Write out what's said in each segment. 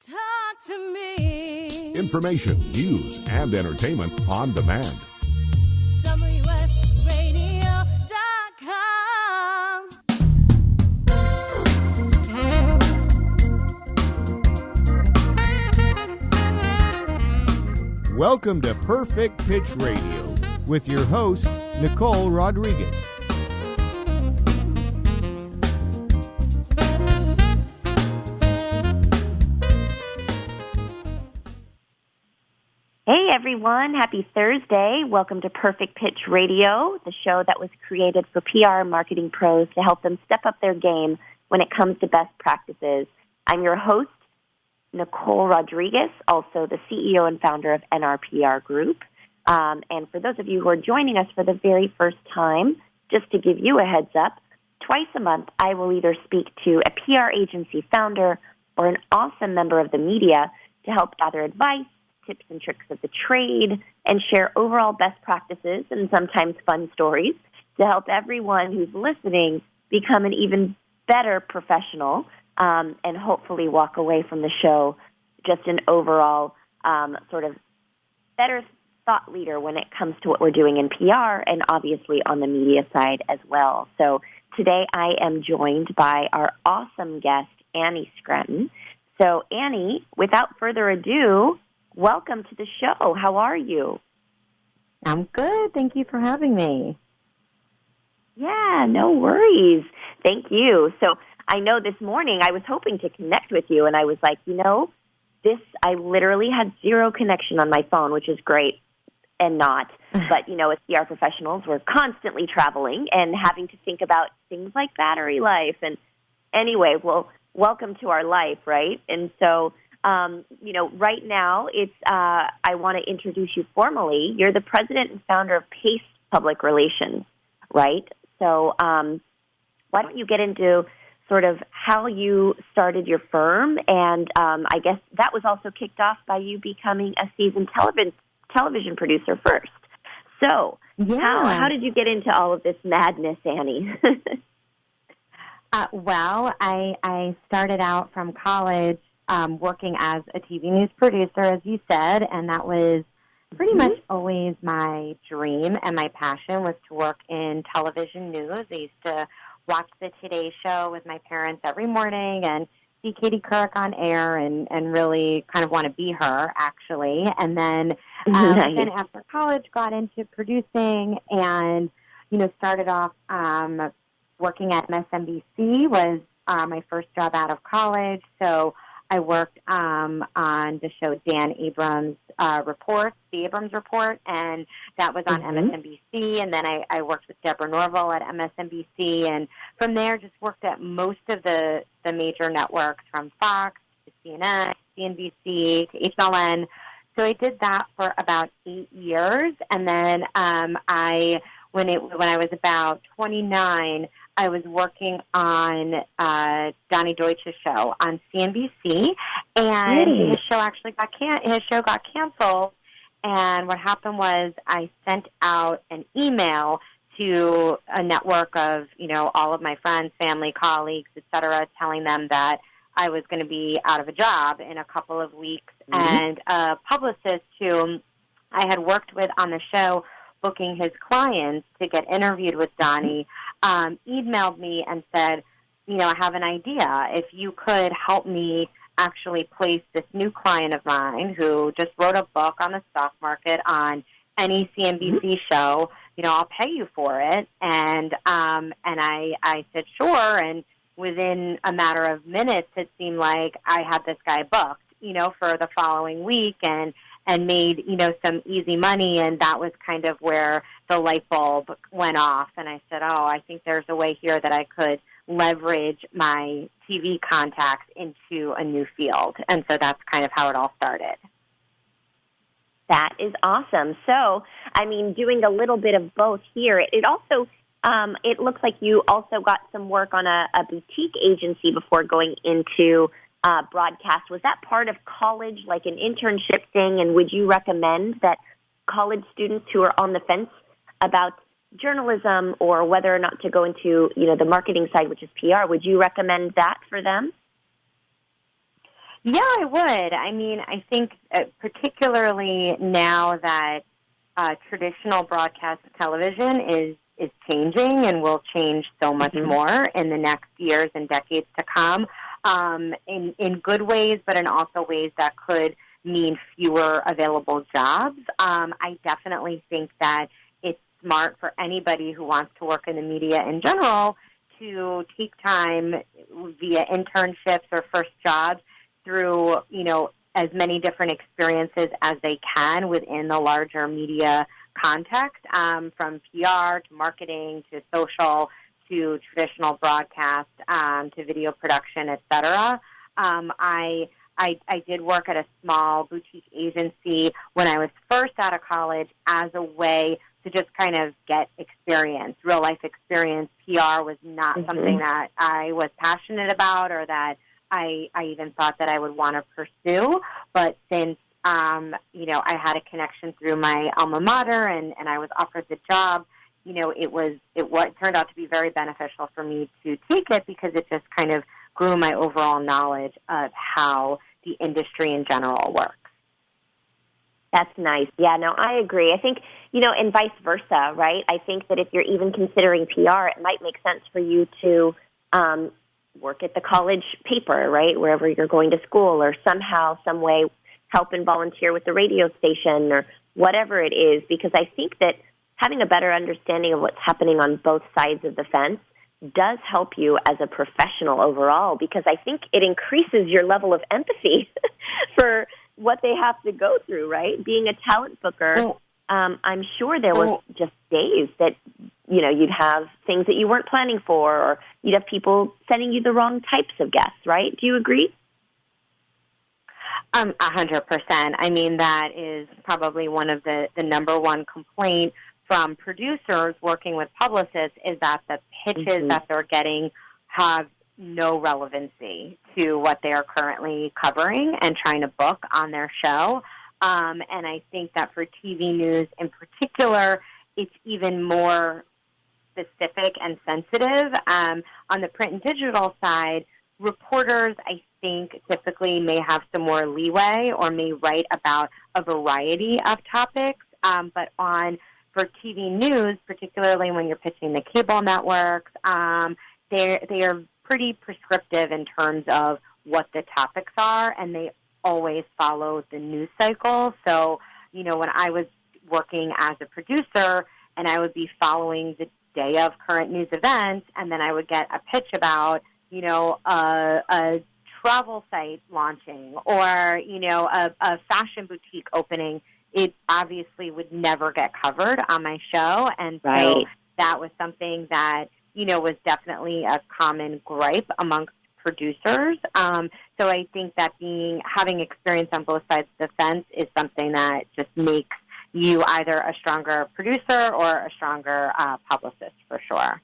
Talk to me. Information, news, and entertainment on demand. WSRadio.com. Welcome to Perfect Pitch Radio with your host, Nicole Rodriguez. Hey everyone, happy Thursday. Welcome to Perfect Pitch Radio, the show that was created for PR and marketing pros to help them step up their game when it comes to best practices. I'm your host, Nicole Rodriguez, also the CEO and founder of NRPR Group. And for those of you who are joining us for the very first time, just to give you a heads up, twice a month I will either speak to a PR agency founder or an awesome member of the media to help gather advice, tips and tricks of the trade, and share overall best practices and sometimes fun stories to help everyone who's listening become an even better professional and hopefully walk away from the show just an overall sort of better thought leader when it comes to what we're doing in PR and obviously on the media side as well. So today I am joined by our awesome guest, Annie Scranton. So Annie, without further ado, welcome to the show. How are you? I'm good. Thank you for having me. Yeah, no worries. Thank you. So I know this morning I was hoping to connect with you, and I was like, I literally had zero connection on my phone, which is great and not. But, as PR professionals, we're constantly traveling and having to think about things like battery life. And anyway, well, welcome to our life, right? And so right now, I want to introduce you formally. You're the president and founder of Pace Public Relations, right? So why don't you get into sort of how you started your firm? And I guess that was also kicked off by you becoming a seasoned television producer first. So how did you get into all of this madness, Annie? Well, I started out from college working as a TV news producer, as you said, and that was pretty much always my dream and my passion was to work in television news. I used to watch the Today Show with my parents every morning and see Katie Couric on air and really kind of want to be her, actually. And then, then after college, got into producing and, started off working at MSNBC was my first job out of college. So I worked on the show Dan Abrams' Report, The Abrams Report, and that was on MSNBC. And then I worked with Deborah Norville at MSNBC, and from there just worked at most of the major networks, from Fox to CNN, CNBC to HLN. So I did that for about 8 years, and then when I was about 29. I was working on Donnie Deutsch's show on CNBC, and his show got canceled. And what happened was I sent out an email to a network of all of my friends, family, colleagues, etc., telling them that I was going to be out of a job in a couple of weeks. And a publicist who I had worked with on the show, booking his clients to get interviewed with Donnie, emailed me and said, I have an idea. If you could help me actually place this new client of mine who just wrote a book on the stock market on any CNBC show, I'll pay you for it. And I said, sure. And within a matter of minutes, it seemed like I had this guy booked, for the following week and made, some easy money, and that was kind of where the light bulb went off. And I said, I think there's a way here that I could leverage my TV contacts into a new field. And so that's kind of how it all started. That is awesome. So, doing a little bit of both here, it also, it looks like you also got some work on a boutique agency before going into broadcast. Was that part of college, like an internship thing? And would you recommend that college students who are on the fence about journalism or whether or not to go into, the marketing side, which is PR, would you recommend that for them? Yeah, I would. I mean, I think particularly now that traditional broadcast television is changing and will change so much more in the next years and decades to come, in good ways, but in also ways that could mean fewer available jobs. I definitely think that it's smart for anybody who wants to work in the media in general to take time via internships or first jobs through, as many different experiences as they can within the larger media context, from PR to marketing to social to traditional broadcast to video production, et cetera. I did work at a small boutique agency when I was first out of college as a way to just kind of get experience, real-life experience. PR was not something that I was passionate about or that I even thought that I would want to pursue. But since, I had a connection through my alma mater and I was offered the job, it turned out to be very beneficial for me to take it because it just kind of grew my overall knowledge of how the industry in general works. That's nice. Yeah, no, I agree. I think, and vice versa, right? I think that if you're even considering PR, it might make sense for you to work at the college paper, right, wherever you're going to school, or somehow, some way help and volunteer with the radio station or whatever it is, because I think that having a better understanding of what's happening on both sides of the fence does help you as a professional overall, because I think it increases your level of empathy for what they have to go through, right? Being a talent booker, I'm sure there was just days that, you'd have things that you weren't planning for, or you'd have people sending you the wrong types of guests, right? Do you agree? 100%. I mean, that is probably one of the number one complaint from producers working with publicists is that the pitches that they're getting have no relevancy to what they are currently covering and trying to book on their show. And I think that for TV news in particular, it's even more specific and sensitive. On the print and digital side, reporters, I think, typically may have some more leeway or may write about a variety of topics. But for TV news, particularly when you're pitching the cable networks, they are pretty prescriptive in terms of what the topics are, and they always follow the news cycle. So, when I was working as a producer and I would be following the day of current news events, and then I would get a pitch about, a travel site launching or, a fashion boutique opening, it obviously would never get covered on my show. And so that was something that, was definitely a common gripe amongst producers. So I think that having experience on both sides of the fence is something that just makes you either a stronger producer or a stronger publicist for sure.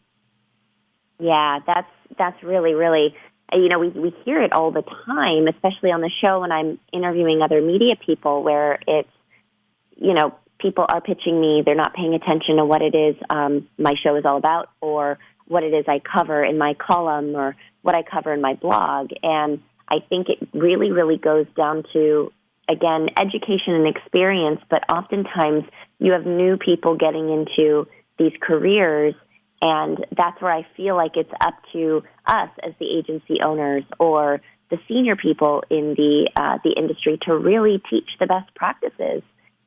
Yeah, that's really, really, we hear it all the time, especially on the show when I'm interviewing other media people, where it's, people are pitching me, they're not paying attention to what it is my show is all about, or what it is I cover in my column, or what I cover in my blog. And I think it really, really goes down to, again, education and experience, but oftentimes you have new people getting into these careers, and that's where I feel like it's up to us as the agency owners or the senior people in the industry to really teach the best practices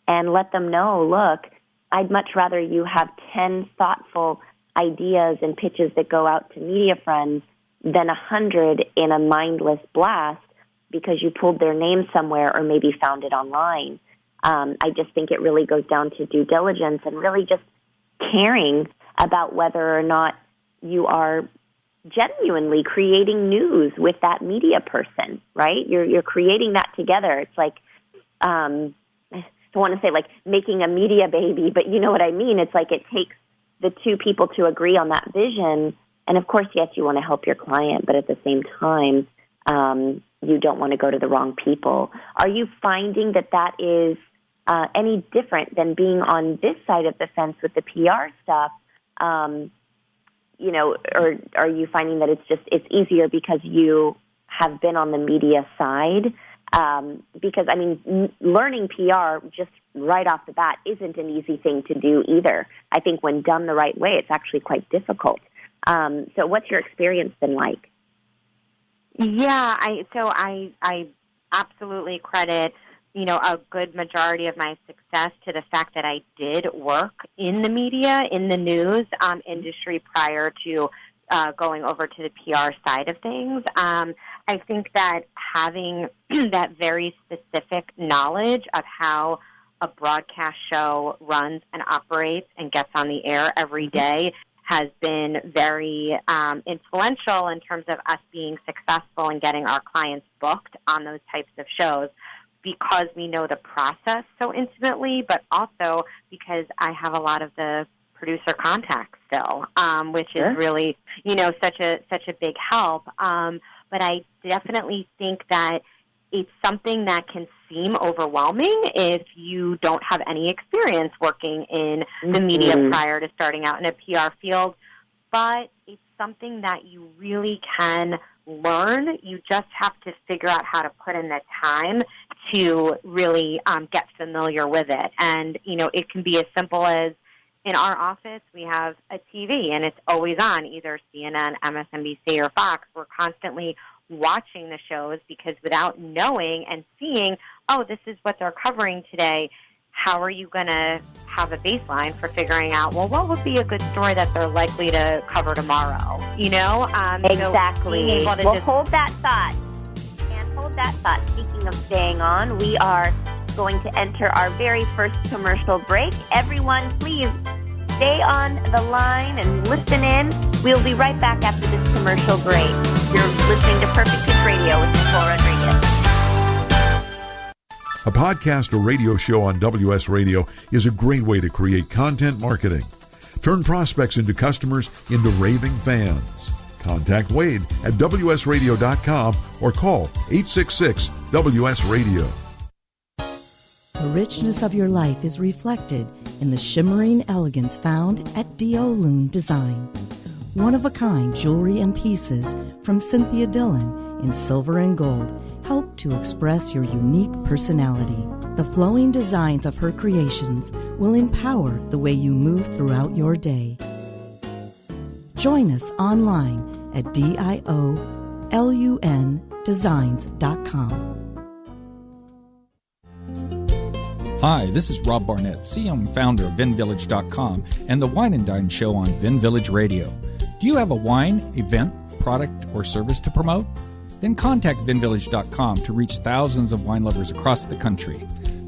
and let them know, look, I'd much rather you have 10 thoughtful ideas and pitches that go out to media friends than 100 in a mindless blast because you pulled their name somewhere or maybe found it online. I just think it really goes down to due diligence and really just caring about whether or not you are genuinely creating news with that media person, right? You're creating that together. It's like, I want to say like making a media baby, but you know what I mean? It's like it takes the two people to agree on that vision. And of course, yes, you want to help your client, but at the same time, you don't want to go to the wrong people. Are you finding that is any different than being on this side of the fence with the PR stuff? Or are you finding that it's easier because you have been on the media side. Because, learning PR just right off the bat isn't an easy thing to do either. I think when done the right way, it's actually quite difficult. So what's your experience been like? Yeah, I absolutely credit, a good majority of my success to the fact that I did work in the media, in the news industry prior to going over to the PR side of things. I think that having that very specific knowledge of how a broadcast show runs and operates and gets on the air every day has been very influential in terms of us being successful in getting our clients booked on those types of shows, because we know the process so intimately, but also because I have a lot of the producer contacts still, which is really, such a big help. But I definitely think that it's something that can seem overwhelming if you don't have any experience working in the media prior to starting out in a PR field. But it's something that you really can learn. You just have to figure out how to put in the time to really get familiar with it. And, it can be as simple as, in our office, we have a TV, and it's always on, either CNN, MSNBC, or Fox. We're constantly watching the shows because without knowing and seeing, this is what they're covering today, how are you going to have a baseline for figuring out, what would be a good story that they're likely to cover tomorrow? Exactly. So hold that thought. And hold that thought. Speaking of staying on, we are going to enter our very first commercial break. Everyone, please stay on the line and listen in. We'll be right back after this commercial break. You're listening to Perfect Pitch Radio with Nicole Rodriguez. A podcast or radio show on WS Radio is a great way to create content marketing. Turn prospects into customers into raving fans. Contact Wade at WSRadio.com or call 866-WS-RADIO. The richness of your life is reflected in the shimmering elegance found at D.O. Loon Design. One-of-a-kind jewelry and pieces from Cynthia Dillon in silver and gold help to express your unique personality. The flowing designs of her creations will empower the way you move throughout your day. Join us online at DIOLUNdesigns.com. Hi, this is Rob Barnett, CEO and founder of VinVillage.com and the Wine and Dine Show on Vin Village Radio. Do you have a wine, event, product, or service to promote? Then contact VinVillage.com to reach thousands of wine lovers across the country.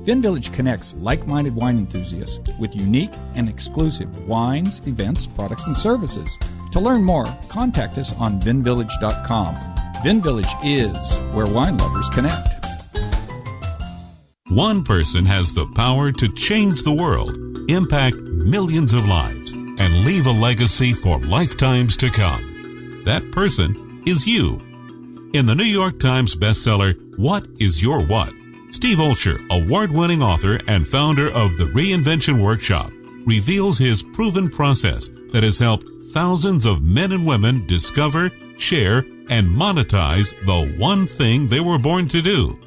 VinVillage connects like-minded wine enthusiasts with unique and exclusive wines, events, products, and services. To learn more, contact us on VinVillage.com. VinVillage is where wine lovers connect. One person has the power to change the world, impact millions of lives, and leave a legacy for lifetimes to come. That person is you. In the New York Times bestseller, What is Your What?, Steve Olsher, award-winning author and founder of the Reinvention Workshop, reveals his proven process that has helped thousands of men and women discover, share, and monetize the one thing they were born to do.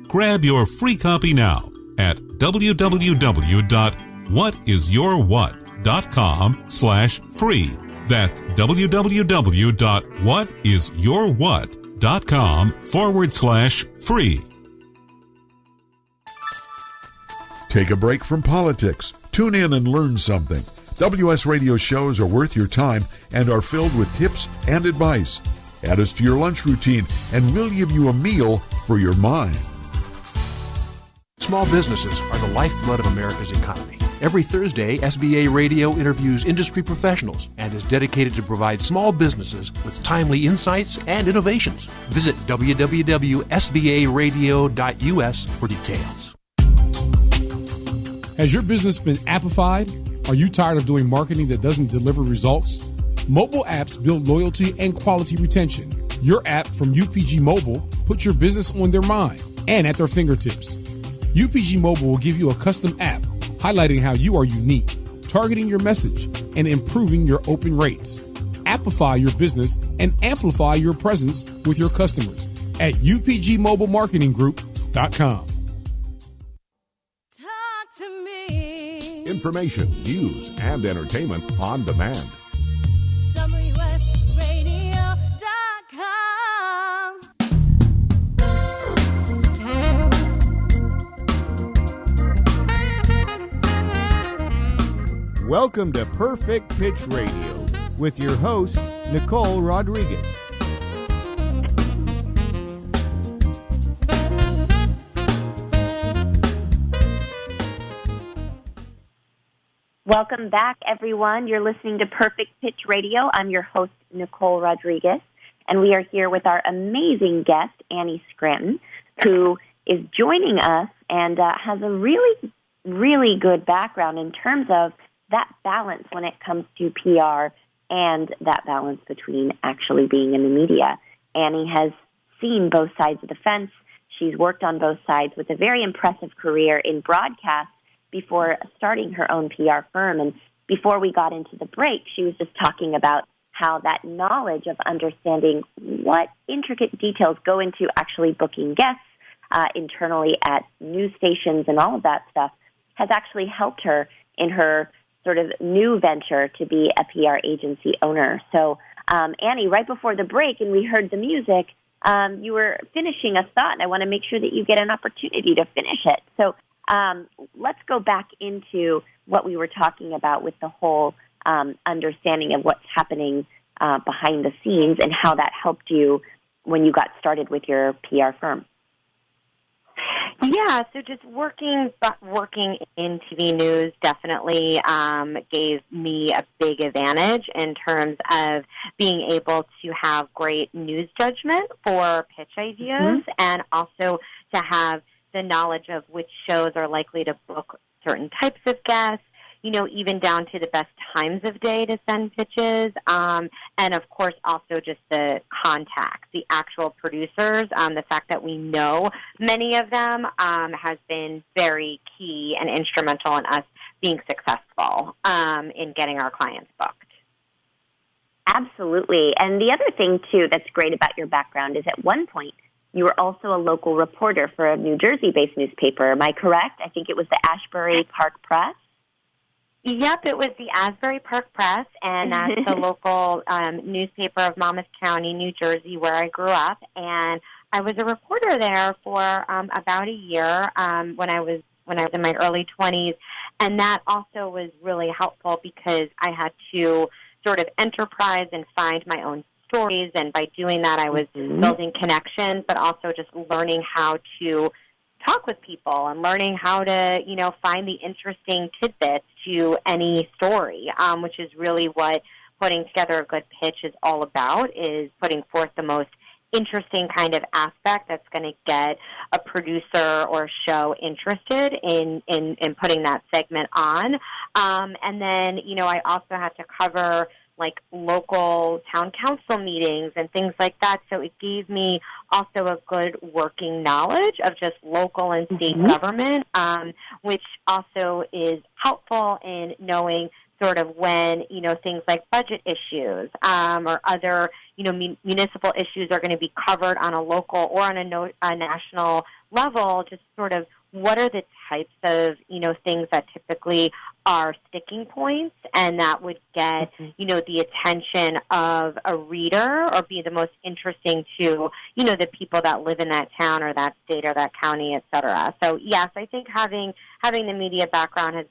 Grab your free copy now at www.whatisyourwhat.com/free. That's www.whatisyourwhat.com/free. Take a break from politics. Tune in and learn something. WS Radio shows are worth your time and are filled with tips and advice. Add us to your lunch routine and we'll give you a meal for your mind. Small businesses are the lifeblood of America's economy. Every Thursday, SBA Radio interviews industry professionals and is dedicated to provide small businesses with timely insights and innovations. Visit www.sbaradio.us for details. Has your business been appified? Are you tired of doing marketing that doesn't deliver results? Mobile apps build loyalty and quality retention. Your app from UPG Mobile puts your business on their mind and at their fingertips. UPG Mobile will give you a custom app highlighting how you are unique, targeting your message, and improving your open rates. Appify your business and amplify your presence with your customers. at upgmobilemarketinggroup.com. Talk to me. Information, news, and entertainment on demand. WSRadio.com. Welcome to Perfect Pitch Radio with your host, Nicole Rodriguez. Welcome back, everyone. You're listening to Perfect Pitch Radio. I'm your host, Nicole Rodriguez, and we are here with our amazing guest, Annie Scranton, who is joining us and has a really, really good background in terms of that balance when it comes to PR and that balance between actually being in the media. Annie has seen both sides of the fence. She's worked on both sides with a very impressive career in broadcast before starting her own PR firm. And before we got into the break, she was just talking about how that knowledge of understanding what intricate details go into actually booking guests internally at news stations and all of that stuff has actually helped her in her sort of new venture to be a PR agency owner. So, Annie, right before the break, and we heard the music, you were finishing a thought, and I want to make sure that you get an opportunity to finish it. So let's go back into what we were talking about with the whole understanding of what's happening behind the scenes and how that helped you when you got started with your PR firm. Yeah, so just working in TV news definitely gave me a big advantage in terms of being able to have great news judgment for pitch ideas and also to have the knowledge of which shows are likely to book certain types of guests, you know, even down to the best times of day to send pitches, and of course also just the contacts, the actual producers. The fact that we know many of them has been very key and instrumental in us being successful in getting our clients booked. Absolutely. And the other thing, too, that's great about your background is at one point you were also a local reporter for a New Jersey-based newspaper. Am I correct? I think it was the Asbury Park Press. Yep, it was the Asbury Park Press, and that's the local newspaper of Monmouth County, New Jersey, where I grew up. And I was a reporter there for about a year when I was in my early 20s, and that also was really helpful because I had to sort of enterprise and find my own stories, and by doing that, I was building connections, but also just learning how to talk with people and learning how to, you know, find the interesting tidbits to any story, which is really what putting together a good pitch is all about, is putting forth the most interesting kind of aspect that's going to get a producer or show interested in putting that segment on. And then, you know, I also had to cover like local town council meetings and things like that. So it gave me also a good working knowledge of just local and state government, which also is helpful in knowing sort of when, you know, things like budget issues or other, you know, municipal issues are going to be covered on a local or on a national level, just sort of what are the types of, you know, things that typically are sticking points and that would get, you know, the attention of a reader or be the most interesting to, you know, the people that live in that town or that state or that county, et cetera. So, yes, I think having the media background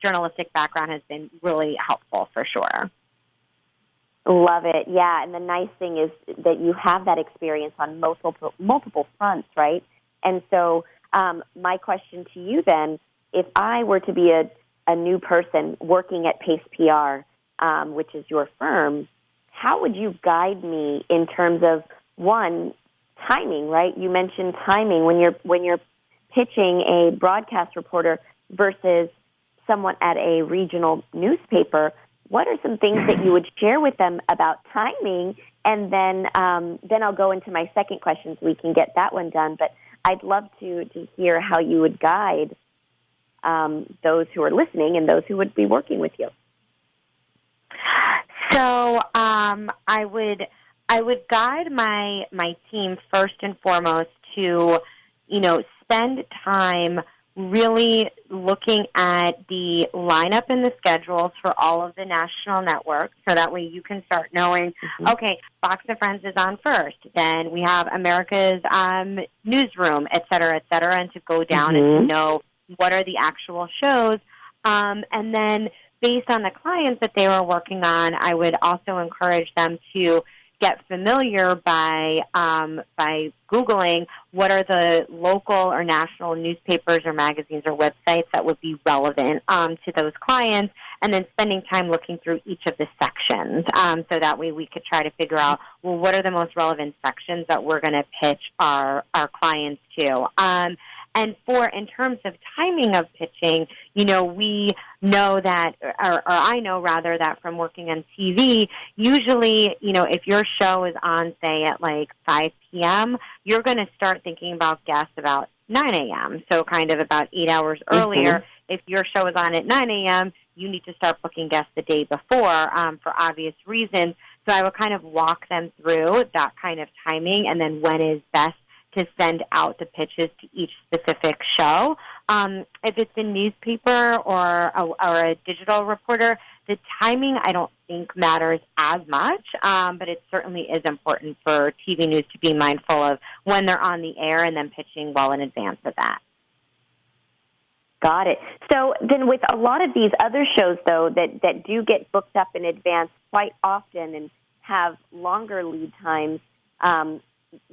journalistic background has been really helpful for sure. Love it. Yeah, and the nice thing is that you have that experience on multiple fronts, right? And so my question to you then, if I were to be a new person working at Pace PR, which is your firm, how would you guide me in terms of, one, timing, right? You mentioned timing when you're pitching a broadcast reporter versus someone at a regional newspaper. What are some things that you would share with them about timing? And then I'll go into my second question so we can get that one done. But I'd love to hear how you would guide those who are listening and those who would be working with you. So I I would guide my team first and foremost to, spend time really looking at the lineup and the schedules for all of the national networks, so that way you can start knowing, okay, Fox and Friends is on first, then we have America's Newsroom, et cetera, and to go down and to know what are the actual shows. And then based on the clients that they were working on, I would also encourage them to get familiar by Googling what are the local or national newspapers or magazines or websites that would be relevant to those clients, and then spending time looking through each of the sections. So that way we could try to figure out, well, what are the most relevant sections that we're going to pitch our clients to. And in terms of timing of pitching, we know that, or I know rather that from working on TV, usually, if your show is on, say, at like 5 p.m., you're going to start thinking about guests about 9 a.m., so kind of about 8 hours earlier. If your show is on at 9 a.m., you need to start booking guests the day before for obvious reasons. So I would kind of walk them through that kind of timing and then when is best to send out the pitches to each specific show. If it's a newspaper or a digital reporter, the timing I don't think matters as much, but it certainly is important for TV news to be mindful of when they're on the air and then pitching well in advance of that. Got it. So then with a lot of these other shows, though, that do get booked up in advance quite often and have longer lead times,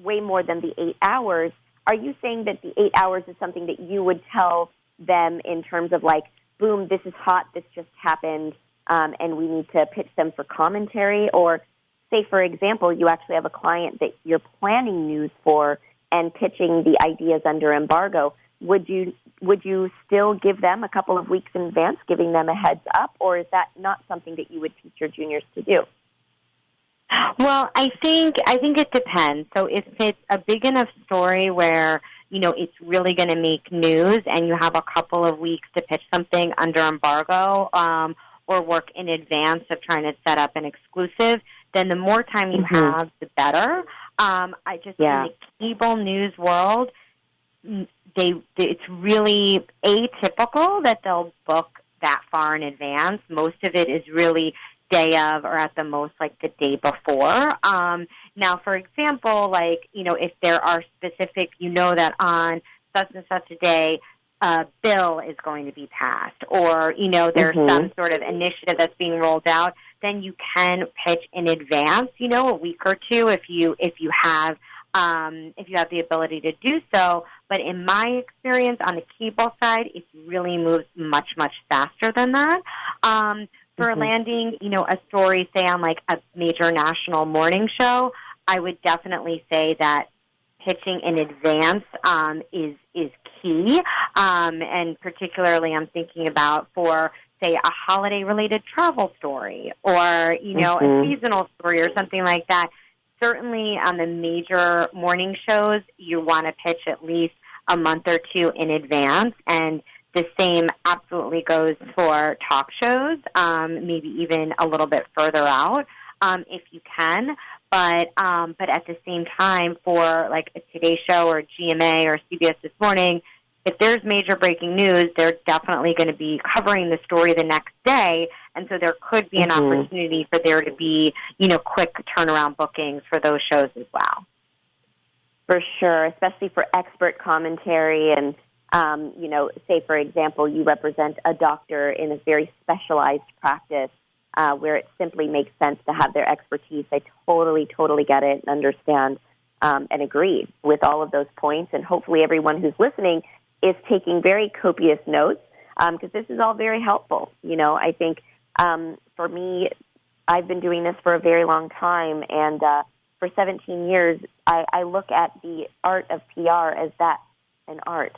way more than the 8 hours, are you saying that the 8 hours is something that you would tell them in terms of like, boom, this is hot, this just happened, and we need to pitch them for commentary? Or say, for example, you actually have a client that you're planning news for and pitching the ideas under embargo. Would you still give them a couple of weeks in advance, giving them a heads up, or is that not something that you would teach your juniors to do? Well, I think it depends. So if it's a big enough story where, it's really going to make news and you have a couple of weeks to pitch something under embargo or work in advance of trying to set up an exclusive, then the more time you have, the better. In the cable news world, it's really atypical that they'll book that far in advance. Most of it is really day of or at the most like the day before. Now, for example, if there are specific, that on such and such a day, a bill is going to be passed or, there's some sort of initiative that's being rolled out, then you can pitch in advance, a week or two if you have the ability to do so. But in my experience on the cable side, it really moves much, much faster than that. For landing, a story, say, on like a major national morning show, I would definitely say that pitching in advance is key. And particularly I'm thinking about for, say, a holiday-related travel story or, a seasonal story or something like that. Certainly on the major morning shows, you want to pitch at least a month or two in advance, and the same absolutely goes for talk shows, maybe even a little bit further out if you can. But at the same time, for like a Today Show or GMA or CBS This Morning, if there's major breaking news, they're definitely going to be covering the story the next day, and so there could be an opportunity for there to be, quick turnaround bookings for those shows as well. For sure, especially for expert commentary and, say, for example, you represent a doctor in a very specialized practice where it simply makes sense to have their expertise. I totally get it and understand and agree with all of those points, and hopefully everyone who's listening is taking very copious notes because this is all very helpful. I think for me, I've been doing this for a very long time, and for 17 years, I look at the art of PR as an art.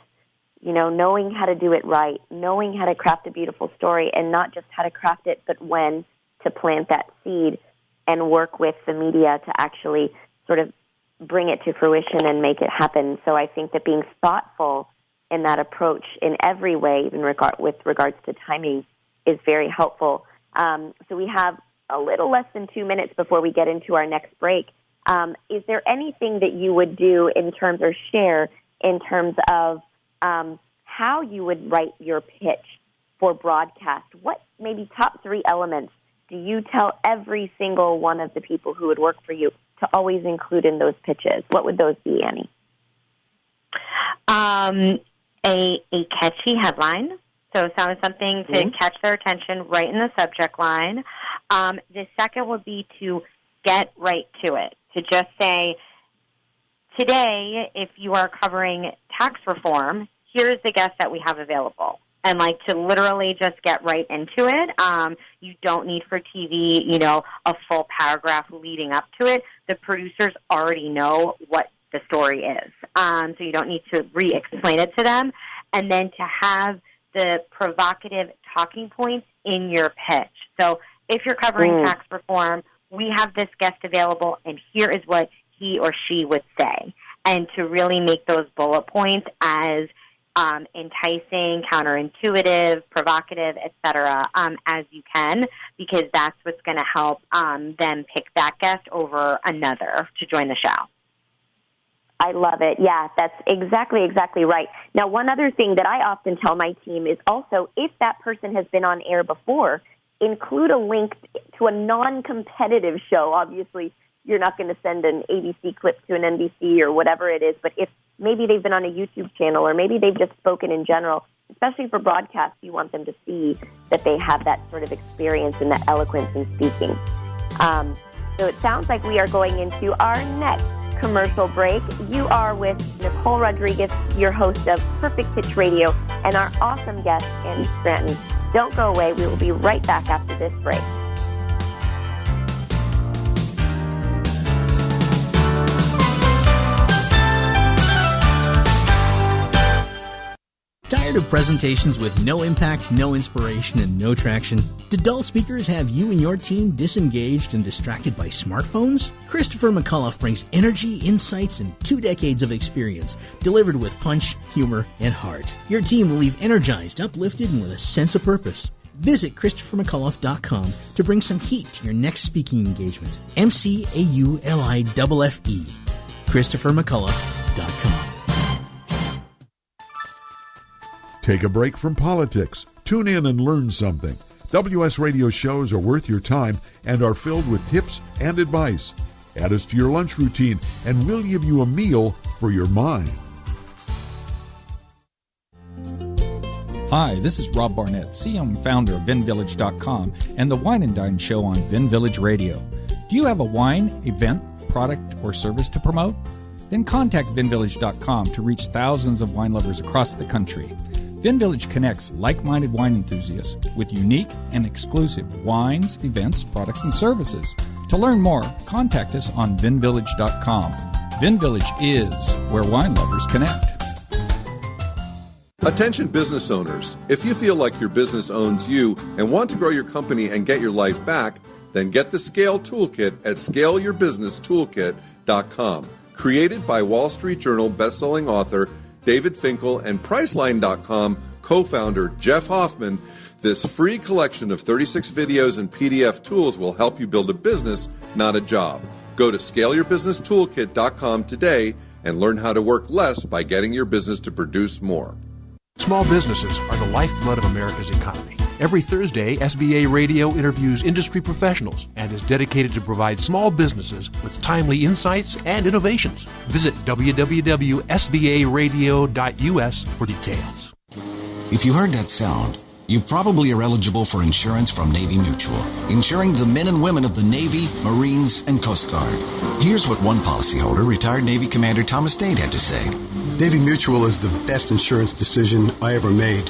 Knowing how to do it right, knowing how to craft a beautiful story, and not just how to craft it, but when to plant that seed and work with the media to actually sort of bring it to fruition and make it happen. So I think that being thoughtful in that approach in every way, even with regards to timing, is very helpful. So we have a little less than 2 minutes before we get into our next break. Is there anything that you would do in terms or share in terms of how you would write your pitch for broadcast? What maybe top 3 elements do you tell every single one of the people who would work for you to always include in those pitches? What would those be, Annie? A catchy headline. So something to catch their attention right in the subject line. The second would be to get right to it, to just say, today, if you are covering tax reform, here's the guest that we have available. And, to literally just get right into it. You don't need for TV, a full paragraph leading up to it. The producers already know what the story is. So you don't need to re-explain it to them. And then to have the provocative talking points in your pitch. So if you're covering tax reform, we have this guest available, and here is what he or she would say. And to really make those bullet points as enticing, counterintuitive, provocative, etc., as you can, because that's what's going to help them pick that guest over another to join the show. I love it. Yeah, that's exactly right. Now, one other thing that I often tell my team is also, if that person has been on air before, include a link to a non-competitive show. Obviously, you're not going to send an ABC clip to an NBC or whatever it is, but if maybe they've been on a YouTube channel or maybe they've just spoken in general, especially for broadcast, you want them to see that they have that sort of experience and that eloquence in speaking. So it sounds like we are going into our next commercial break. You are with Nicole Rodriguez, your host of Perfect Pitch Radio, and our awesome guest, Annie Scranton. Don't go away. We will be right back after this break. Tired of presentations with no impact, no inspiration, and no traction? Do dull speakers have you and your team disengaged and distracted by smartphones? Christopher McAuliffe brings energy, insights, and 2 decades of experience, delivered with punch, humor, and heart. Your team will leave energized, uplifted, and with a sense of purpose. Visit ChristopherMcAuliffe.com to bring some heat to your next speaking engagement. McAuliffe. ChristopherMcAuliffe.com. Take a break from politics. Tune in and learn something. WS Radio shows are worth your time and are filled with tips and advice. Add us to your lunch routine, and we'll give you a meal for your mind. Hi, this is Rob Barnett, CEO and founder of VinVillage.com and the Wine and Dine Show on Vin Village Radio. Do you have a wine, event, product, or service to promote? Then contact VinVillage.com to reach thousands of wine lovers across the country. VinVillage connects like-minded wine enthusiasts with unique and exclusive wines, events, products, and services. To learn more, contact us on VinVillage.com. VinVillage is where wine lovers connect. Attention business owners. If you feel like your business owns you and want to grow your company and get your life back, then get the Scale Toolkit at ScaleYourBusinessToolkit.com. Created by Wall Street Journal bestselling author David Finkel and Priceline.com co-founder Jeff Hoffman, this free collection of 36 videos and PDF tools will help you build a business, not a job. Go to ScaleYourBusinessToolkit.com today and learn how to work less by getting your business to produce more. Small businesses are the lifeblood of America's economy. Every Thursday, SBA Radio interviews industry professionals and is dedicated to provide small businesses with timely insights and innovations. Visit www.sbaradio.us for details. If you heard that sound, you probably are eligible for insurance from Navy Mutual, insuring the men and women of the Navy, Marines, and Coast Guard. Here's what one policyholder, retired Navy Commander Thomas Dade, had to say. Navy Mutual is the best insurance decision I ever made.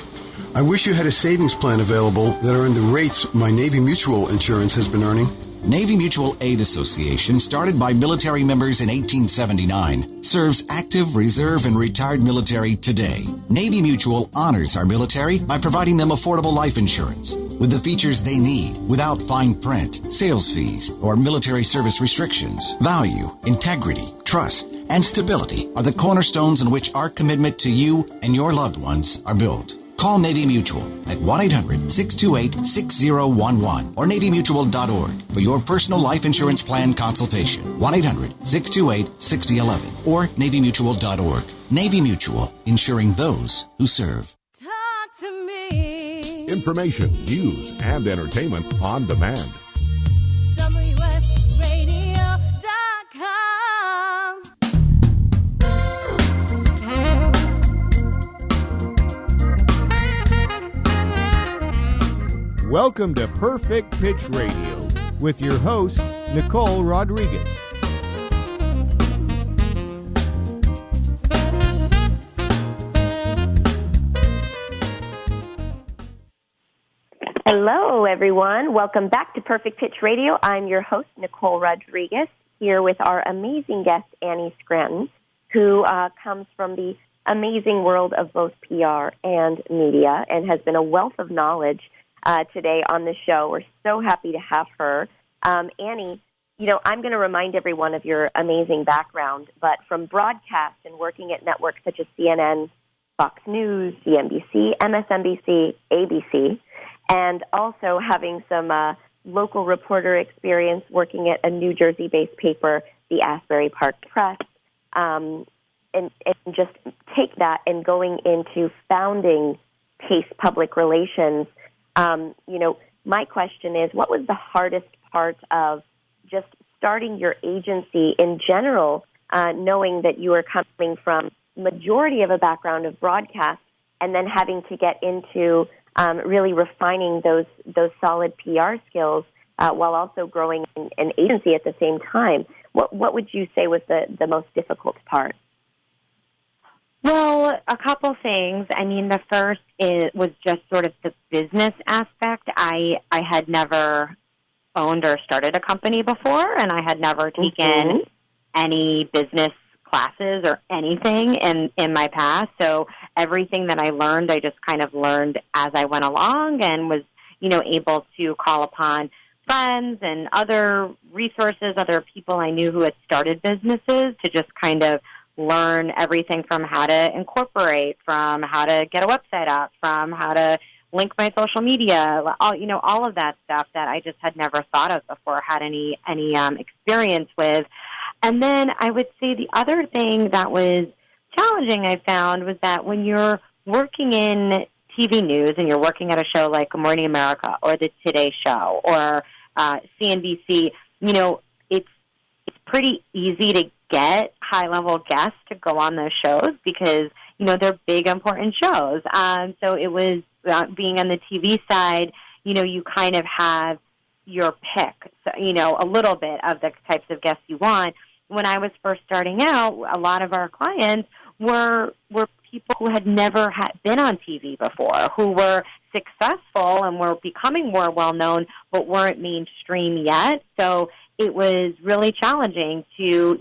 I wish you had a savings plan available that earned the rates my Navy Mutual insurance has been earning. Navy Mutual Aid Association, started by military members in 1879, serves active, reserve, and retired military today. Navy Mutual honors our military by providing them affordable life insurance with the features they need without fine print, sales fees, or military service restrictions. Value, integrity, trust, and stability are the cornerstones on which our commitment to you and your loved ones are built. Call Navy Mutual at 1-800-628-6011 or NavyMutual.org for your personal life insurance plan consultation. 1-800-628-6011 or NavyMutual.org. Navy Mutual, insuring those who serve. Talk to me. Information, news, and entertainment on demand. WSRadio.com. Welcome to Perfect Pitch Radio with your host, Nicole Rodriguez. Hello, everyone. Welcome back to Perfect Pitch Radio. I'm your host, Nicole Rodriguez, here with our amazing guest, Annie Scranton, who comes from the amazing world of both PR and media and has been a wealth of knowledge today on the show. We're so happy to have her. Annie, I'm going to remind everyone of your amazing background, but from broadcast and working at networks such as CNN, Fox News, CNBC, MSNBC, ABC, and also having some local reporter experience working at a New Jersey-based paper, the Asbury Park Press, and just take that and going into founding Pace Public Relations. My question is, what was the hardest part of just starting your agency in general, knowing that you were coming from majority of a background of broadcast and then having to get into really refining those solid PR skills while also growing an agency at the same time? What would you say was the most difficult part? Well, a couple things. I mean, the first was just sort of the business aspect. I had never owned or started a company before, and I had never taken any business classes or anything in my past. So everything that I learned, I just kind of learned as I went along and was, able to call upon friends and other resources, other people I knew who had started businesses to just kind of learn everything from how to incorporate, from how to get a website up, from how to link my social media, all of that stuff that I just had never thought of before, had any experience with. And then I would say the other thing that was challenging I found was that when you're working in TV news and you're working at a show like Good Morning America or The Today Show or CNBC, it's pretty easy to get high-level guests to go on those shows because, they're big, important shows. So it was being on the TV side, you kind of have your pick, so, a little bit of the types of guests you want. When I was first starting out, a lot of our clients were people who had never been on TV before, who were successful and were becoming more well-known but weren't mainstream yet. So it was really challenging to,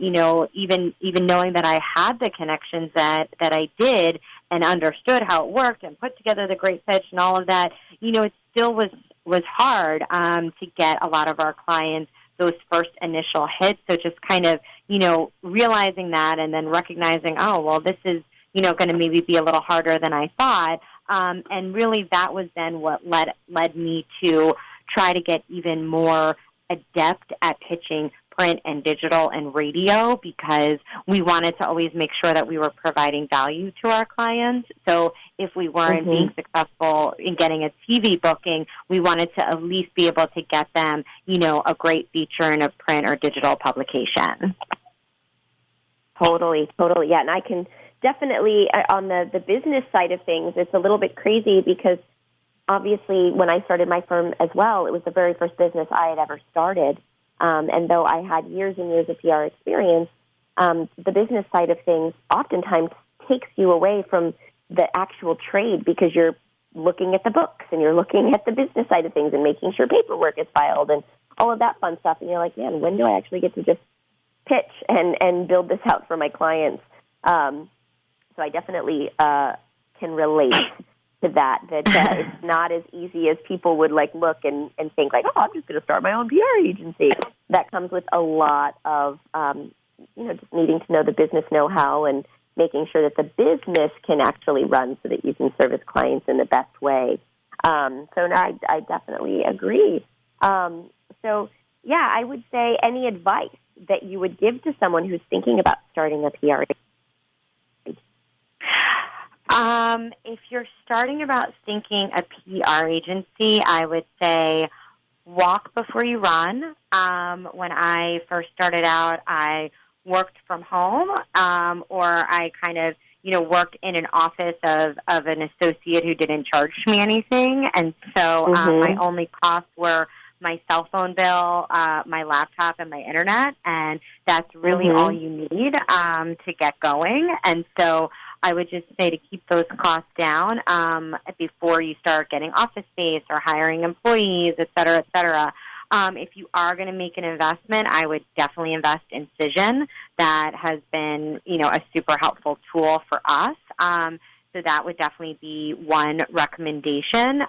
even knowing that I had the connections that I did and understood how it worked and put together the great pitch and all of that, it still was hard to get a lot of our clients those first initial hits. So just kind of, realizing that and then recognizing, oh, well, this is, going to maybe be a little harder than I thought. And really that was then what led me to try to get even more adept at pitching print and digital and radio because we wanted to always make sure that we were providing value to our clients. So if we weren't being successful in getting a TV booking, we wanted to at least be able to get them, a great feature in a print or digital publication. Totally. Yeah, and I can definitely, on the business side of things, it's a little bit crazy because obviously when I started my firm as well, it was the very first business I had ever started. And though I had years and years of PR experience, the business side of things oftentimes takes you away from the actual trade because you're looking at the books and you're looking at the business side of things and making sure paperwork is filed and all of that fun stuff. And you're like, man, when do I actually get to just pitch and build this out for my clients? So I definitely can relate to that it's not as easy as people would look and think oh, I'm just going to start my own PR agency. That comes with a lot of, just needing to know the business know-how and making sure that the business can actually run so that you can service clients in the best way. So no, I definitely agree. So yeah, I would say any advice that you would give to someone who's thinking about starting a PR agency? If you're starting about thinking a PR agency, I would say walk before you run. When I first started out, I worked from home, or I kind of, worked in an office of an associate who didn't charge me anything. And so my only costs were my cell phone bill, my laptop, and my internet. And that's really all you need to get going. And so I would just say to keep those costs down before you start getting office space or hiring employees, et cetera, et cetera. If you are going to make an investment, I would definitely invest in Cision. That has been, a super helpful tool for us. So that would definitely be one recommendation.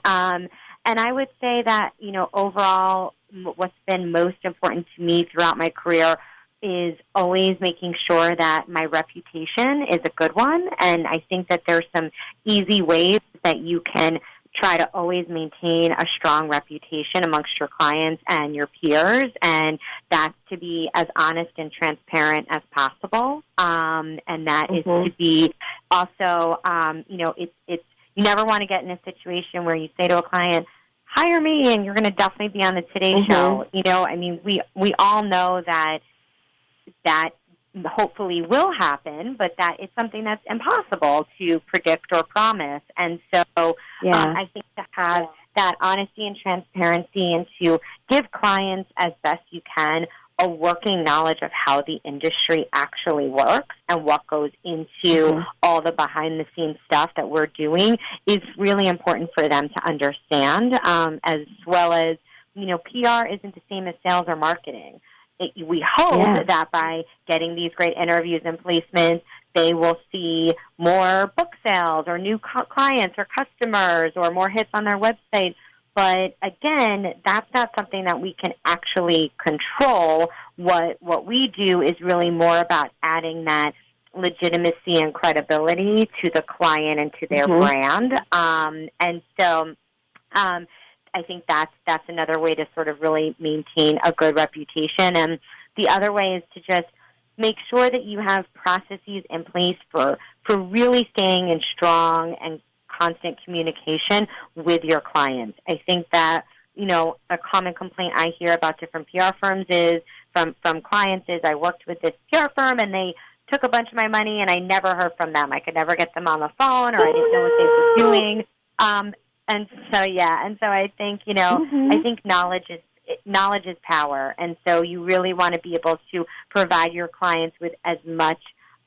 And I would say that, overall, what's been most important to me throughout my career is always making sure that my reputation is a good one. And I think that there's some easy ways that you can try to always maintain a strong reputation amongst your clients and your peers, and that's to be as honest and transparent as possible. And that is to be also, it's you never want to get in a situation where you say to a client, hire me and you're going to definitely be on the Today Show. We all know that hopefully will happen, but that it's something that's impossible to predict or promise. And so I think to have that honesty and transparency and to give clients as best you can a working knowledge of how the industry actually works and what goes into all the behind-the-scenes stuff that we're doing is really important for them to understand, as well as, PR isn't the same as sales or marketing. We hope that by getting these great interviews and placements, they will see more book sales or new clients or customers or more hits on their website. But again, that's not something that we can actually control. What we do is really more about adding that legitimacy and credibility to the client and to their brand. And so I think that's another way to sort of really maintain a good reputation. And the other way is to just make sure that you have processes in place for really staying in strong and constant communication with your clients. I think that, a common complaint I hear about different PR firms is from clients is I worked with this PR firm and they took a bunch of my money and I never heard from them. I could never get them on the phone or I didn't know what they were doing. And so I think, I think knowledge is power. And so you really want to be able to provide your clients with as much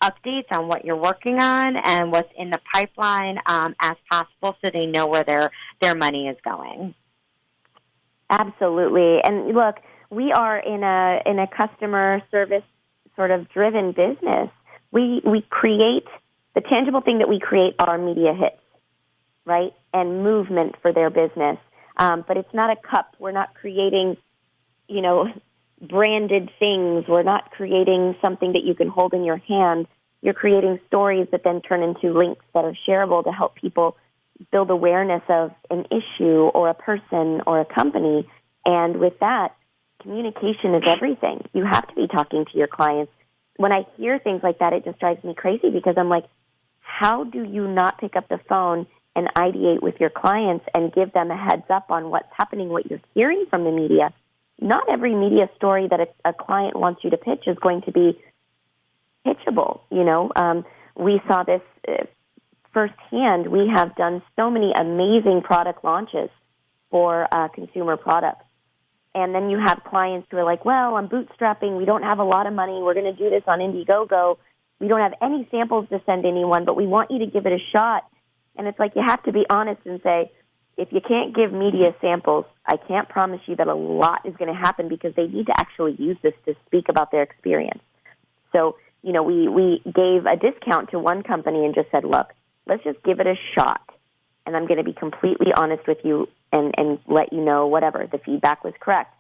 updates on what you're working on and what's in the pipeline as possible so they know where their money is going. Absolutely. And look, we are in a customer service sort of driven business. We create, the tangible thing that we create are media hits, right, and movement for their business. But it's not a cup. We're not creating, branded things. We're not creating something that you can hold in your hand. You're creating stories that then turn into links that are shareable to help people build awareness of an issue or a person or a company. And with that, communication is everything. You have to be talking to your clients. When I hear things like that, it just drives me crazy because I'm like, how do you not pick up the phone and ideate with your clients and give them a heads up on what's happening, what you're hearing from the media? Not every media story that a client wants you to pitch is going to be pitchable. We saw this firsthand. We have done so many amazing product launches for consumer products. And then you have clients who are like, well, I'm bootstrapping. We don't have a lot of money. We're going to do this on Indiegogo. We don't have any samples to send anyone, but we want you to give it a shot. And it's like you have to be honest and say, if you can't give media samples, I can't promise you that a lot is going to happen because they need to actually use this to speak about their experience. So, we gave a discount to one company and just said, look, let's just give it a shot. And I'm going to be completely honest with you and let you know whatever. The feedback was correct.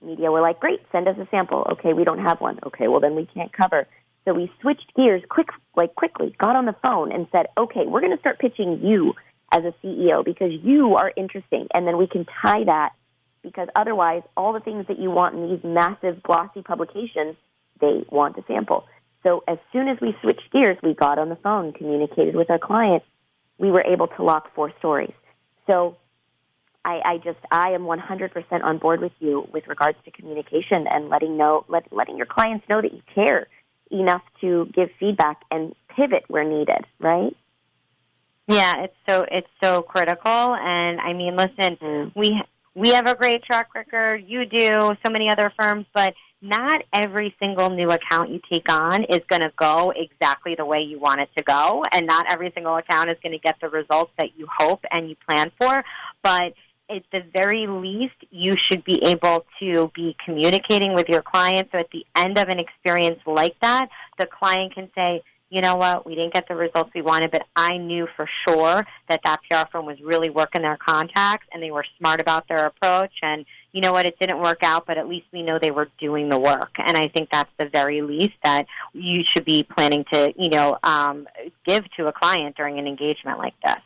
Media were like, great, send us a sample. Okay, we don't have one. Okay, well, then we can't cover. So we switched gears quickly, got on the phone and said, okay, we're going to start pitching you as a CEO because you are interesting. And then we can tie that, because otherwise all the things that you want in these massive glossy publications, they want to sample. So as soon as we switched gears, we got on the phone, communicated with our client. We were able to lock 4 stories. So I am 100% on board with you with regards to communication and letting your clients know that you care enough to give feedback and pivot where needed, right? Yeah, it's so critical. And I mean, listen, we have a great track record. You do, so many other firms, but not every single new account you take on is going to go exactly the way you want it to go, and not every single account is going to get the results that you hope and you plan for. But at the very least, you should be able to be communicating with your client. So at the end of an experience like that, the client can say, you know what, we didn't get the results we wanted, but I knew for sure that PR firm was really working their contacts and they were smart about their approach. And you know what, it didn't work out, but at least we know they were doing the work. And I think that's the very least that you should be planning to, give to a client during an engagement like this.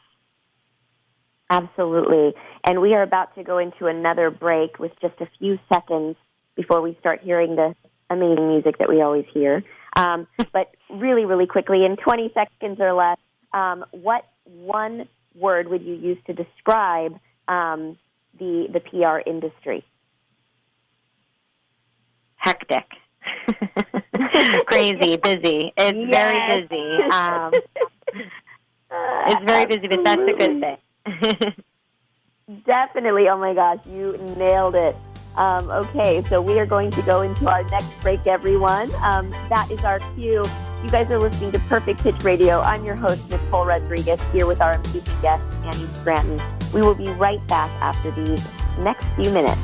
Absolutely. And we are about to go into another break with just a few seconds before we start hearing the amazing music that we always hear. But really, really quickly, in 20 seconds or less, what one word would you use to describe the PR industry? Hectic. Crazy, busy. It's very busy. It's very busy, but that's a good thing. Definitely. Oh, my gosh, you nailed it. Okay, so we are going to go into our next break, everyone. That is our cue. You guys are listening to Perfect Pitch Radio. I'm your host, Nicole Rodriguez, here with our amazing guest, Annie Scranton. We will be right back after these next few minutes.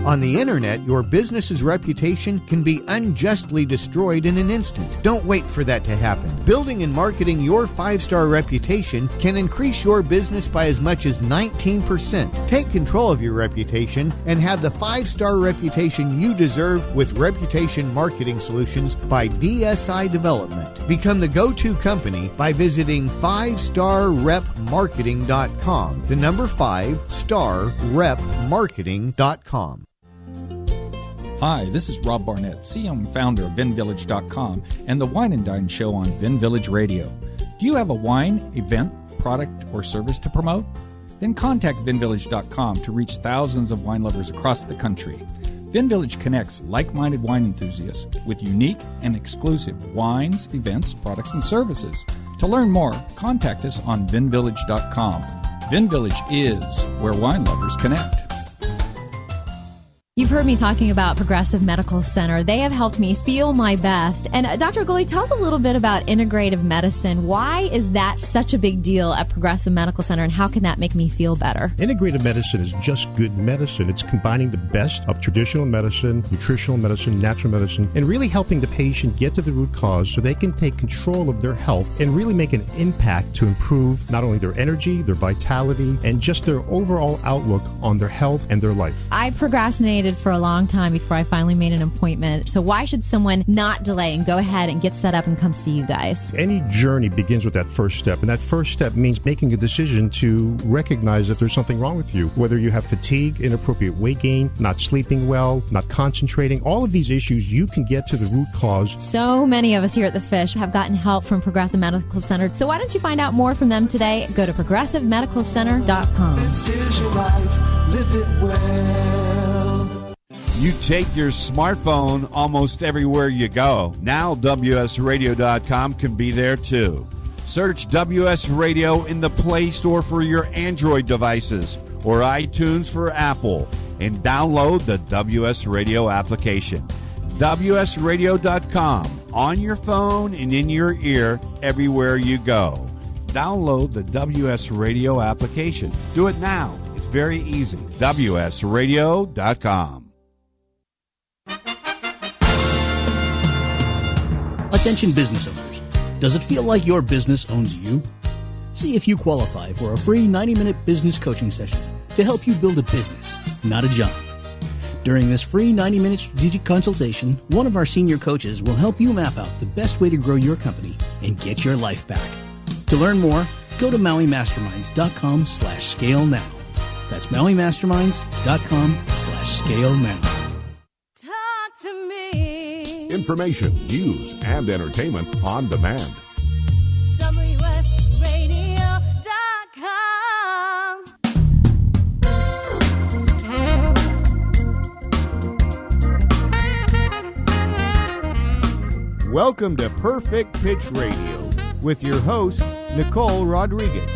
On the internet, your business's reputation can be unjustly destroyed in an instant. Don't wait for that to happen. Building and marketing your 5-star reputation can increase your business by as much as 19%. Take control of your reputation and have the 5-star reputation you deserve with Reputation Marketing Solutions by DSI Development. Become the go-to company by visiting 5starrepmarketing.com. The number 5starrepmarketing.com. Hi, this is Rob Barnett, CEO and founder of VinVillage.com and the Wine and Dine Show on Vin Village Radio. Do you have a wine, event, product, or service to promote? Then contact VinVillage.com to reach thousands of wine lovers across the country. VinVillage connects like-minded wine enthusiasts with unique and exclusive wines, events, products, and services. To learn more, contact us on VinVillage.com. VinVillage is where wine lovers connect. You've heard me talking about Progressive Medical Center. They have helped me feel my best. And Dr. Gully, tell us a little bit about integrative medicine. Why is that such a big deal at Progressive Medical Center, and how can that make me feel better? Integrative medicine is just good medicine. It's combining the best of traditional medicine, nutritional medicine, natural medicine, and really helping the patient get to the root cause so they can take control of their health and really make an impact to improve not only their energy, their vitality, and just their overall outlook on their health and their life. I procrastinated for a long time before I finally made an appointment. So why should someone not delay and go ahead and get set up and come see you guys? Any journey begins with that first step, and that first step means making a decision to recognize that there's something wrong with you. Whether you have fatigue, inappropriate weight gain, not sleeping well, not concentrating, all of these issues, you can get to the root cause. So many of us here at The Fish have gotten help from Progressive Medical Center. So why don't you find out more from them today? Go to progressivemedicalcenter.com. This is your life. Live it well. You take your smartphone almost everywhere you go. Now WSRadio.com can be there too. Search WS Radio in the Play Store for your Android devices or iTunes for Apple and download the WS Radio application. WSRadio.com on your phone and in your ear everywhere you go. Download the WS Radio application. Do it now. It's very easy. WSRadio.com. Attention business owners. Does it feel like your business owns you? See if you qualify for a free 90-minute business coaching session to help you build a business, not a job. During this free 90-minute strategic consultation, one of our senior coaches will help you map out the best way to grow your company and get your life back. To learn more, go to MauiMasterminds.com/scale now. That's MauiMasterminds.com/scale now. Talk to me. Information, news, and entertainment on demand. WSRadio.com. Welcome to Perfect Pitch Radio with your host, Nicole Rodriguez.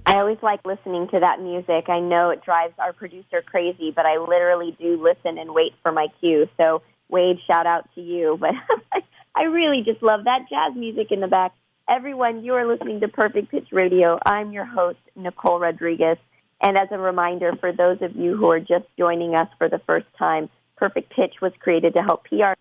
I always like listening to that music. I know it drives our producer crazy, but I literally do listen and wait for my cue. So, Wade, shout out to you. But I really just love that jazz music in the back. Everyone, you are listening to Perfect Pitch Radio. I'm your host, Nicole Rodriguez. And as a reminder, for those of you who are just joining us for the first time, Perfect Pitch was created to help PR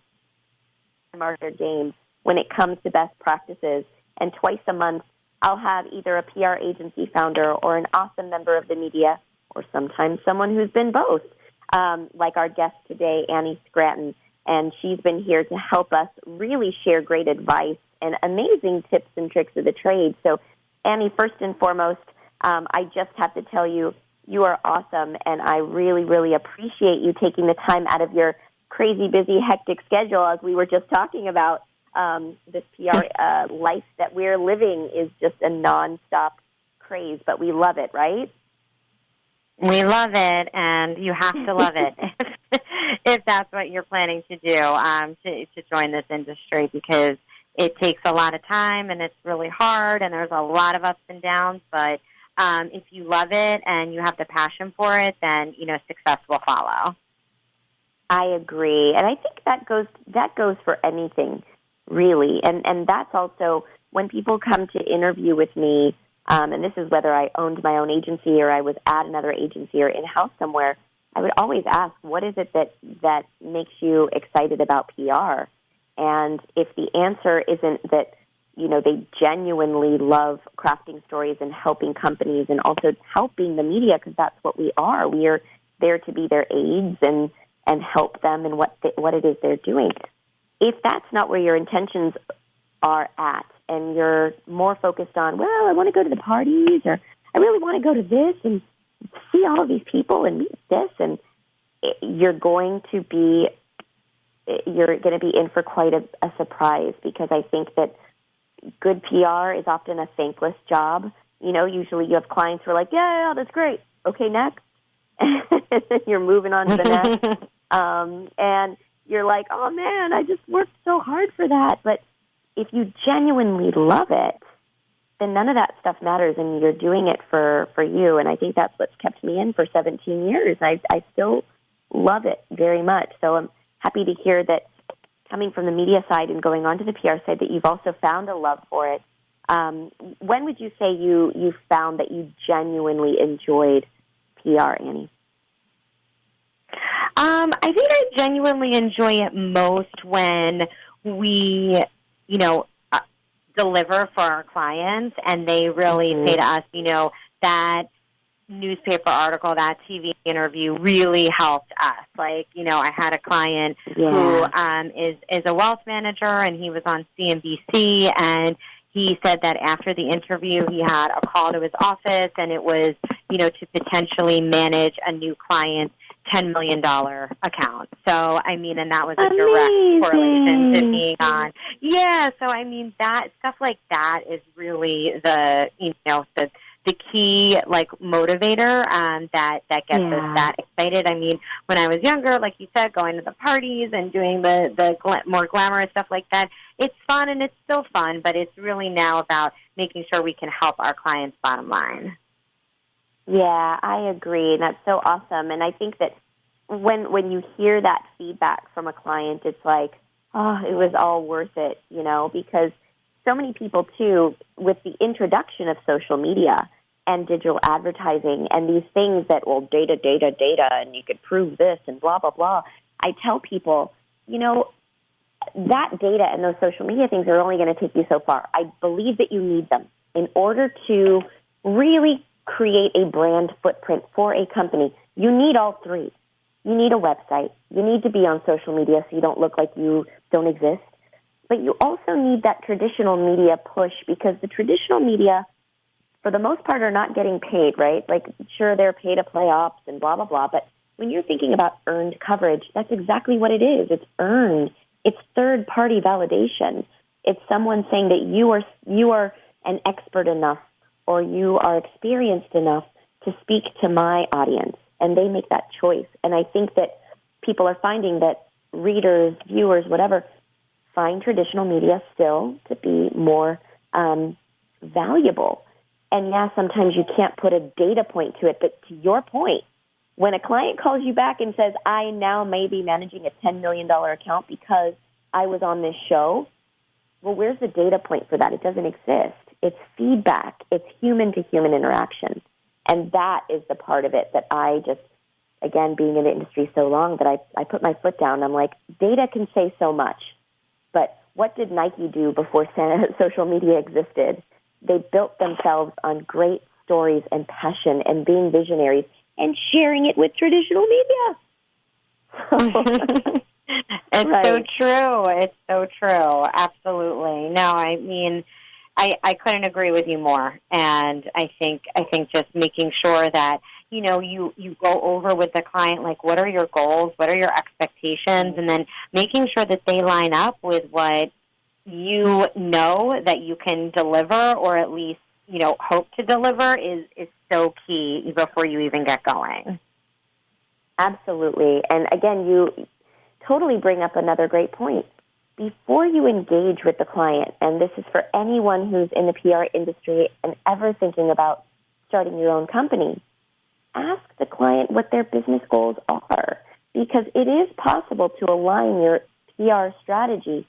market their game when it comes to best practices. And twice a month, I'll have either a PR agency founder or an awesome member of the media, or sometimes someone who's been both, like our guest today, Annie Scranton. And she's been here to help us really share great advice and amazing tips and tricks of the trade. So, Annie, first and foremost, I just have to tell you, you are awesome, and I really, really appreciate you taking the time out of your crazy, busy, hectic schedule, as we were just talking about. This PR life that we're living is just a nonstop craze, but we love it, right? We love it, and you have to love it if that's what you're planning to do, to join this industry, because it takes a lot of time, and it's really hard, and there's a lot of ups and downs, but if you love it and you have the passion for it, then, success will follow. I agree, and I think that goes for anything, really. And that's also when people come to interview with me, and this is whether I owned my own agency or I was at another agency or in-house somewhere, I would always ask, what is it that makes you excited about PR? And if the answer isn't that, they genuinely love crafting stories and helping companies and also helping the media, because that's what we are. We are there to be their aides and help them in what it is they're doing. If that's not where your intentions are at, and you're more focused on, well, I want to go to the parties, or I really want to go to this and see all of these people and meet this, and you're going to be in for quite a surprise, because I think that good PR is often a thankless job. Usually you have clients who are like, yeah, that's great. Okay, next. You're moving on to the next. And you're like, oh, man, I just worked so hard for that. But if you genuinely love it, then none of that stuff matters, and you're doing it for you. And I think that's what's kept me in for 17 years. I still love it very much. So I'm happy to hear that, coming from the media side and going on to the PR side, that you've also found a love for it. When would you say you found that you genuinely enjoyed PR, Annie? I think I genuinely enjoy it most when we, deliver for our clients, and they really say to us, that newspaper article, that TV interview really helped us. Like, I had a client who is a wealth manager, and he was on CNBC, and he said that after the interview, he had a call to his office, and it was, to potentially manage a new client's $10 million account. So, and that was a direct correlation to being on. Yeah, so, that stuff like that is really the key, motivator that gets us that excited. When I was younger, like you said, going to the parties and doing the more glamorous stuff like that, it's fun, and it's still fun, but it's really now about making sure we can help our clients' bottom line. Yeah, I agree, and that's so awesome. And I think that when you hear that feedback from a client, it's like, oh, it was all worth it, because so many people, too, with the introduction of social media and digital advertising and these things that, well, data, and you could prove this and blah, blah, blah, I tell people, that data and those social media things are only going to take you so far. I believe that you need them in order to really create a brand footprint for a company. You need all three. You need a website. You need to be on social media so you don't look like you don't exist. But you also need that traditional media push, because the traditional media, for the most part, are not getting paid, right? Like, sure, they're paid to play ops and blah, blah, blah. But when you're thinking about earned coverage, that's exactly what it is. It's earned. It's third-party validation. It's someone saying that you are an expert enough or you are experienced enough to speak to my audience, and they make that choice. And I think that people are finding that readers, viewers, whatever, find traditional media still to be more valuable. And yeah, sometimes you can't put a data point to it, but to your point, when a client calls you back and says, I now may be managing a $10 million account because I was on this show, well, where's the data point for that? It doesn't exist. It's feedback. It's human-to-human interaction. And that is the part of it that I just, again, being in the industry so long, that I put my foot down. I'm like, data can say so much, but what did Nike do before social media existed? They built themselves on great stories and passion and being visionaries and sharing it with traditional media. It's Right. so true. It's so true. Absolutely. No, I mean, I couldn't agree with you more. And I think just making sure that, you go over with the client, like, what are your goals? What are your expectations? And then making sure that they line up with what you know that you can deliver, or at least, hope to deliver is so key before you even get going. Absolutely. And again, you totally bring up another great point. Before you engage with the client, and this is for anyone who's in the PR industry and ever thinking about starting your own company, ask the client what their business goals are, because it is possible to align your PR strategy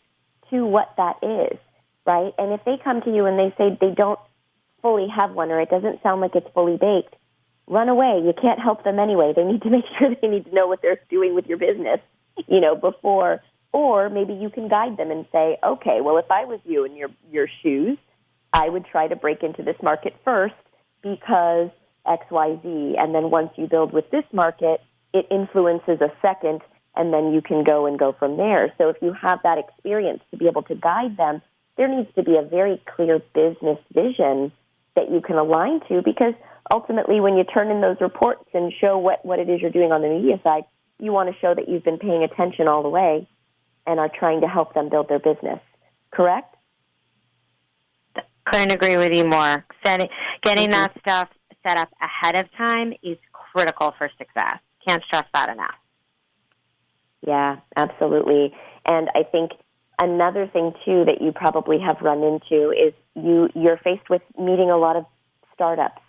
to what that is, right? And if they come to you and they say they don't fully have one, or it doesn't sound like it's fully baked, run away. You can't help them anyway. They need to make sure they need to know what they're doing with your business, before, or maybe you can guide them and say, okay, well, if I was you in your shoes, I would try to break into this market first because X, Y, Z. And then once you build with this market, it influences a second, and then you can go from there. So if you have that experience to be able to guide them, there needs to be a very clear business vision that you can align to, because ultimately when you turn in those reports and show what it is you're doing on the media side, you want to show that you've been paying attention all the way and are trying to help them build their business. Correct? Couldn't agree with you more. Getting that stuff set up ahead of time is critical for success. Can't stress that enough. Yeah, absolutely. And I think another thing, too, that you probably have run into is you're faced with meeting a lot of startups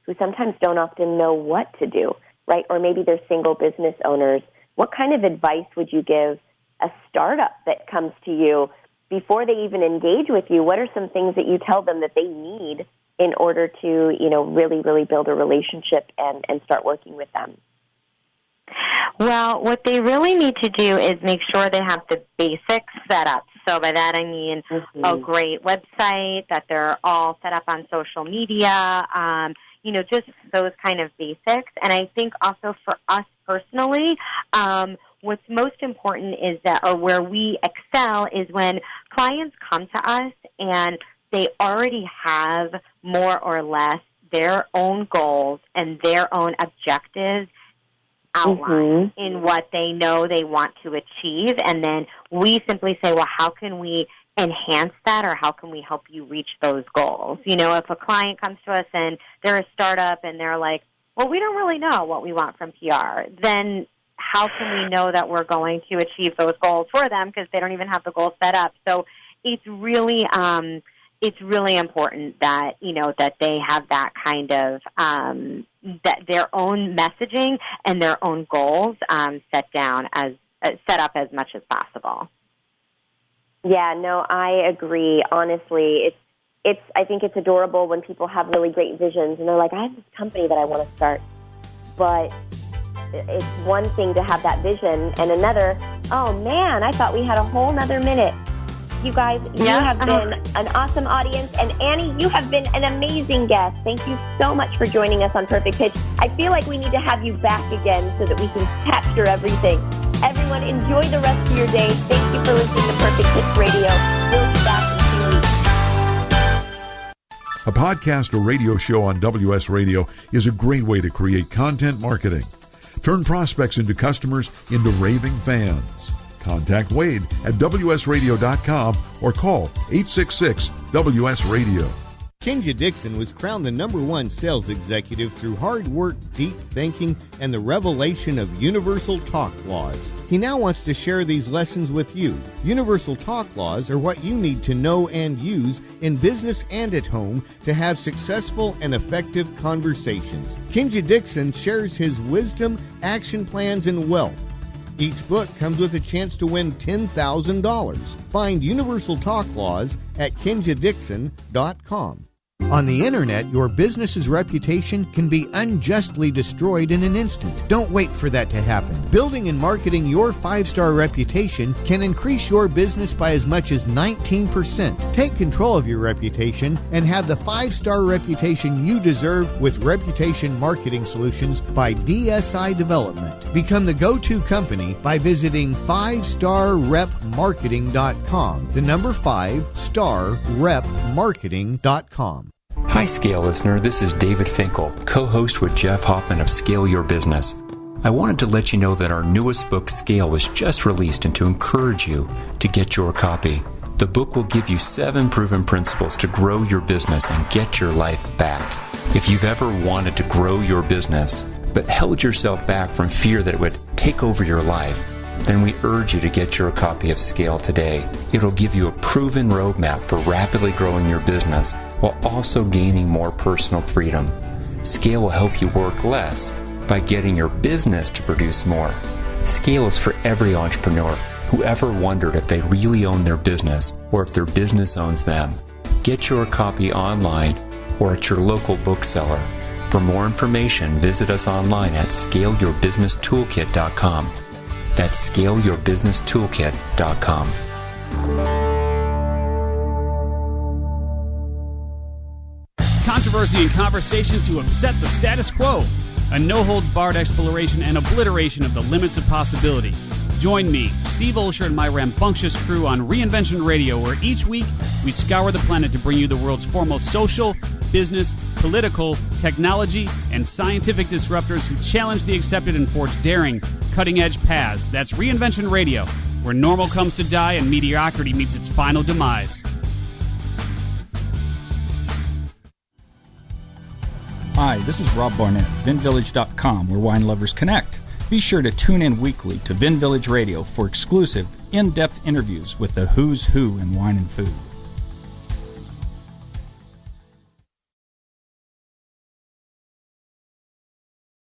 who sometimes don't often know what to do, right? Or maybe they're single business owners. What kind of advice would you give a startup that comes to you before they even engage with you? What are some things that you tell them that they need in order to, really, really build a relationship and start working with them? Well, what they really need to do is make sure they have the basics set up. So by that I mean a great website, that they're all set up on social media, just those kind of basics. And I think also for us personally, what's most important is that, or where we excel, is when clients come to us and they already have more or less their own goals and their own objectives outlined in what they know they want to achieve. And then we simply say, well, how can we enhance that, or how can we help you reach those goals? If a client comes to us and they're a startup and they're like, well, we don't really know what we want from PR, then how can we know that we're going to achieve those goals for them, because they don't even have the goals set up? So it's really important that, that they have that kind of, that their own messaging and their own goals set up as much as possible. Yeah, no, I agree. Honestly, I think it's adorable when people have really great visions and they're like, I have this company that I want to start, but it's one thing to have that vision, and another, oh man, I thought we had a whole nother minute. You guys, you have been an awesome audience, and Annie, you have been an amazing guest. Thank you so much for joining us on Perfect Pitch. I feel like we need to have you back again so that we can capture everything. Everyone, enjoy the rest of your day. Thank you for listening to Perfect Pitch Radio. We'll be back in 2 weeks. A podcast or radio show on WS Radio is a great way to create content marketing. Turn prospects into customers into raving fans. Contact Wade at WSRadio.com or call 866-WS-RADIO. Kenja Dixon was crowned the #1 sales executive through hard work, deep thinking, and the revelation of universal talk laws. He now wants to share these lessons with you. Universal talk laws are what you need to know and use in business and at home to have successful and effective conversations. Kenja Dixon shares his wisdom, action plans, and wealth. Each book comes with a chance to win $10,000. Find Universal Talk Laws at KenjaDixon.com. On the internet, your business's reputation can be unjustly destroyed in an instant. Don't wait for that to happen. Building and marketing your 5-star reputation can increase your business by as much as 19%. Take control of your reputation and have the 5-star reputation you deserve with Reputation Marketing Solutions by DSI Development. Become the go-to company by visiting 5starrepmarketing.com. The number 5starrepmarketing.com. Hi, Scale listener. This is David Finkel, co-host with Jeff Hoffman of Scale Your Business. I wanted to let you know that our newest book, Scale, was just released and to encourage you to get your copy. The book will give you 7 proven principles to grow your business and get your life back. If you've ever wanted to grow your business, but held yourself back from fear that it would take over your life, then we urge you to get your copy of Scale today. It'll give you a proven roadmap for rapidly growing your business while also gaining more personal freedom. Scale will help you work less by getting your business to produce more. Scale is for every entrepreneur who ever wondered if they really own their business or if their business owns them. Get your copy online or at your local bookseller. For more information, visit us online at scaleyourbusinesstoolkit.com. That's scaleyourbusinesstoolkit.com. Controversy and conversation to upset the status quo. A no-holds-barred exploration and obliteration of the limits of possibility. Join me, Steve Olsher, and my rambunctious crew on Reinvention Radio, where each week we scour the planet to bring you the world's foremost social, business, political, technology, and scientific disruptors who challenge the accepted and forge daring, cutting-edge paths. That's Reinvention Radio, where normal comes to die and mediocrity meets its final demise. Hi, this is Rob Barnett, VinVillage.com, where wine lovers connect. Be sure to tune in weekly to Vin Village Radio for exclusive, in-depth interviews with the who's who in wine and food.